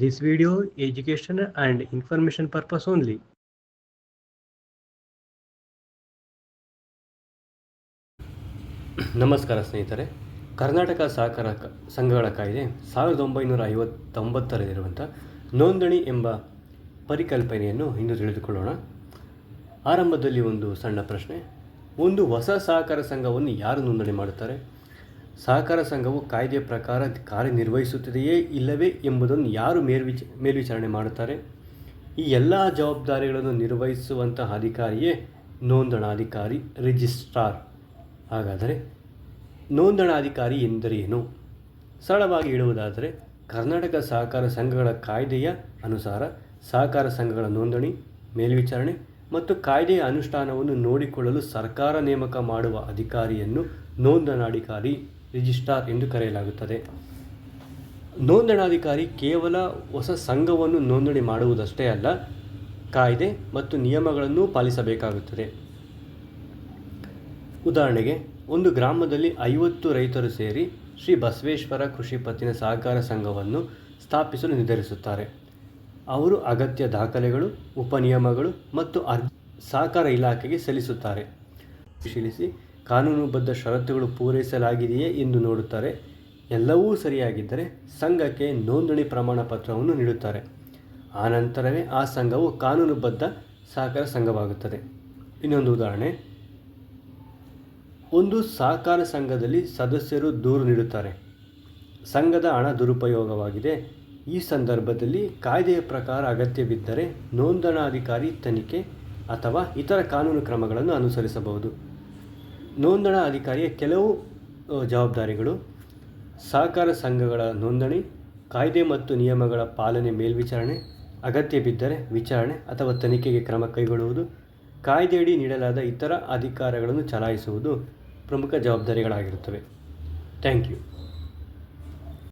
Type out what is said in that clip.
This video education and information purpose only. ನಮಸ್ಕಾರ ಸ್ನೇಹಿತರೆ. ಕರ್ನಾಟಕ ಸಹಕಾರ ಸಂಘಗಳ ಕಾಯ್ದೆ 1959ರಲ್ಲಿರುವಂಥ ನೋಂದಣಿ ಎಂಬ ಪರಿಕಲ್ಪನೆಯನ್ನು ಇಂದು ತಿಳಿದುಕೊಳ್ಳೋಣ. ಆರಂಭದಲ್ಲಿ ಒಂದು ಸಣ್ಣ ಪ್ರಶ್ನೆ. ಒಂದು ಹೊಸ ಸಹಕಾರ ಸಂಘವನ್ನು ಯಾರು ನೋಂದಣಿ ಮಾಡುತ್ತಾರೆ? ಸಹಕಾರ ಸಂಘವು ಕಾಯ್ದೆಯ ಪ್ರಕಾರ ಕಾರ್ಯನಿರ್ವಹಿಸುತ್ತದೆಯೇ ಇಲ್ಲವೇ ಎಂಬುದನ್ನು ಯಾರು ಮೇಲ್ವಿಚಾರಣೆ ಮಾಡುತ್ತಾರೆ? ಈ ಎಲ್ಲ ಜವಾಬ್ದಾರಿಗಳನ್ನು ನಿರ್ವಹಿಸುವಂತಹ ಅಧಿಕಾರಿಯೇ ನೋಂದಣಾಧಿಕಾರಿ, ರಿಜಿಸ್ಟ್ರಾರ್. ಹಾಗಾದರೆ ನೋಂದಣಾಧಿಕಾರಿ ಎಂದರೇನು? ಸರಳವಾಗಿ ಹೇಳುವುದಾದರೆ, ಕರ್ನಾಟಕ ಸಹಕಾರ ಸಂಘಗಳ ಕಾಯ್ದೆಯ ಅನುಸಾರ ಸಹಕಾರ ಸಂಘಗಳ ನೋಂದಣಿ, ಮೇಲ್ವಿಚಾರಣೆ ಮತ್ತು ಕಾಯ್ದೆಯ ಅನುಷ್ಠಾನವನ್ನು ನೋಡಿಕೊಳ್ಳಲು ಸರ್ಕಾರ ನೇಮಕ ಮಾಡುವ ಅಧಿಕಾರಿಯನ್ನು ನೋಂದಣಾಧಿಕಾರಿ, ರಿಜಿಸ್ಟ್ರಾರ್ ಎಂದು ಕರೆಯಲಾಗುತ್ತದೆ. ನೋಂದಣಾಧಿಕಾರಿ ಕೇವಲ ಹೊಸ ಸಂಘವನ್ನು ನೋಂದಣಿ ಮಾಡುವುದಷ್ಟೇ ಅಲ್ಲ, ಕಾಯ್ದೆ ಮತ್ತು ನಿಯಮಗಳನ್ನು ಪಾಲಿಸಬೇಕಾಗುತ್ತದೆ. ಉದಾಹರಣೆಗೆ, ಒಂದು ಗ್ರಾಮದಲ್ಲಿ 50 ರೈತರು ಸೇರಿ ಶ್ರೀ ಬಸವೇಶ್ವರ ಕೃಷಿ ಪತ್ತಿನ ಸಹಕಾರ ಸಂಘವನ್ನು ಸ್ಥಾಪಿಸಲು ನಿರ್ಧರಿಸುತ್ತಾರೆ. ಅವರು ಅಗತ್ಯ ದಾಖಲೆಗಳು, ಉಪನಿಯಮಗಳು ಮತ್ತು ಸಹಕಾರ ಇಲಾಖೆಗೆ ಸಲ್ಲಿಸುತ್ತಾರೆ. ಪರಿಶೀಲಿಸಿ ಕಾನೂನುಬದ್ಧ ಷರತ್ತುಗಳು ಪೂರೈಸಲಾಗಿದೆಯೇ ಎಂದು ನೋಡುತ್ತಾರೆ. ಎಲ್ಲವೂ ಸರಿಯಾಗಿದ್ದರೆ ಸಂಘಕ್ಕೆ ನೋಂದಣಿ ಪ್ರಮಾಣ ಪತ್ರವನ್ನು ನೀಡುತ್ತಾರೆ. ಆನಂತರವೇ ಆ ಸಂಘವು ಕಾನೂನುಬದ್ಧ ಸಹಕಾರ ಸಂಘವಾಗುತ್ತದೆ. ಇನ್ನೊಂದು ಉದಾಹರಣೆ, ಒಂದು ಸಹಕಾರ ಸಂಘದಲ್ಲಿ ಸದಸ್ಯರು ದೂರು ನೀಡುತ್ತಾರೆ, ಸಂಘದ ಹಣ ದುರುಪಯೋಗವಾಗಿದೆ. ಈ ಸಂದರ್ಭದಲ್ಲಿ ಕಾಯ್ದೆಯ ಪ್ರಕಾರ ಅಗತ್ಯವಿದ್ದರೆ ನೋಂದಣಾಧಿಕಾರಿ ತನಿಖೆ ಅಥವಾ ಇತರ ಕಾನೂನು ಕ್ರಮಗಳನ್ನು ಅನುಸರಿಸಬಹುದು. ನೋಂದಣಾ ಅಧಿಕಾರಿಯ ಕೆಲವು ಜವಾಬ್ದಾರಿಗಳು: ಸಹಕಾರ ಸಂಘಗಳ ನೋಂದಣಿ, ಕಾಯ್ದೆ ಮತ್ತು ನಿಯಮಗಳ ಪಾಲನೆ, ಮೇಲ್ವಿಚಾರಣೆ, ಅಗತ್ಯಬಿದ್ದರೆ ವಿಚಾರಣೆ ಅಥವಾ ತನಿಖೆಗೆ ಕ್ರಮ ಕೈಗೊಳ್ಳುವುದು, ಕಾಯ್ದೆಯಡಿ ನೀಡಲಾದ ಇತರ ಅಧಿಕಾರಗಳನ್ನು ಚಲಾಯಿಸುವುದು ಪ್ರಮುಖ ಜವಾಬ್ದಾರಿಗಳಾಗಿರುತ್ತವೆ. Thank you.